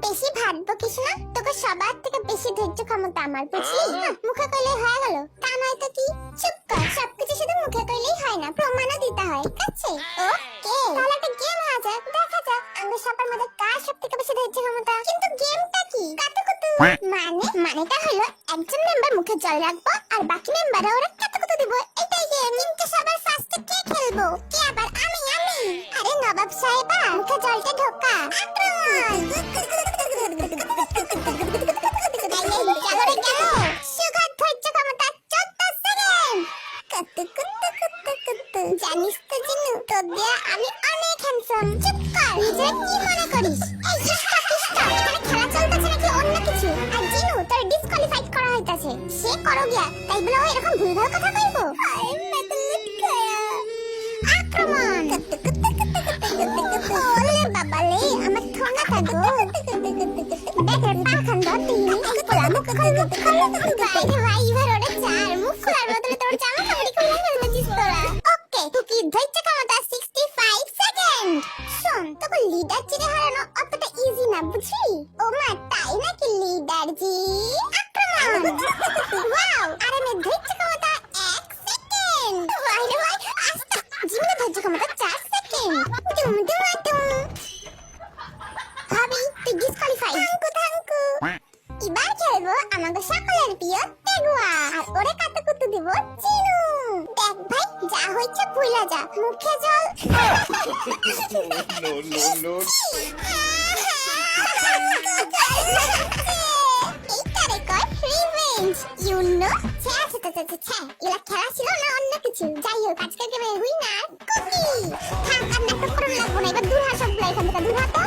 বেশি ভাত বকিস না, তোকে সবার থেকে বেশি ধৈর্য ক্ষমতা আমার, বুঝলি? মুখে কইলে হয়ে গেল, তা নয় তো কি? চুপ কর, সবকিছু শুধু মুখে কইলেই হয় না, প্রমাণও দিতে হয়, ঠিক আছে? ওকে, তাহলে একটা গেম হয়ে যাক, দেখা যাক আমাদের সবার মধ্যে কার সব থেকে বেশি ধৈর্য ক্ষমতা। কিন্তু গেমটা কি? কাতুকুতু। মানেটা হলো একজন মেম্বার মুখে জল রাখবো আর বাকি মেম্বাররা ওরা কাতুকুতু দিব, এটাই গেম। কিন্তু সবার ফার্স্টে কে খেলবো? কে আবার? আমি। আরে নবাব সাহেবা, মুখে জলটা ঢোকা, আক্রমণ। জানিস তো জিনু, তোর দিয়ে আমি অনেক হ্যান্ডসাম। চুপ কর, নিজে কি মনে করিস? এই স্টপ, এখানে খেলা চলতেছে নাকি অন্য কিছু? আর জিনু, তোর ডিসকোয়ালিফাইড করা হইতাছে। সে করো গিয়া, তাই বলে ও এরকম ভুলভাল কথা কইবো? আয় মেদলুট খায়া, আক্রমণ। ওলে বাবালে, আমার ঠোঙা থাকো। দেখেন পাখান ধরতে এই পোলা মুখ খোলো। বাইরে ভাই, এবার ওটা চার, মুখ খোলার বদলে তোর জামা কাপড় খুলে ফেলতেছিস তোরা। ওকে, তুই ধৈর্য ক্ষমতা 65 সেকেন্ড। শোন, তোকে লিডার চিনে হারানো অতটা ইজি না, বুঝলি? ও মা, তাই নাকি লিডার জি? আক্রমণ। ওয়াও, আর আমি ধৈর্য ক্ষমতা 1 সেকেন্ড। বাইরে ভাই, আস্তে। জিমে ধৈর্য ক্ষমতা 4 সেকেন্ড। ভাবি, তুই ডিসকোয়ালিফাইড। থাঙ্কু। এবার খেলবো আমাদের সকলের প্রিয় তেগুয়া, আর ওরে কাতুকুতু দিব চিনু। দেখ ভাই, যা হইছে ভুলা যা, মুখে জল। No. এইটারে কয় রিভেঞ্জ, ইউ নো? এলা খেলা ছিল না অন্য কিছু? যাই হোক, আজকে গেমে উইনার কুকি। থাক, আর নাটক করুন লাগবো না, এবার দূর হ সবগুলো এখান থেকে, দূর হ তো।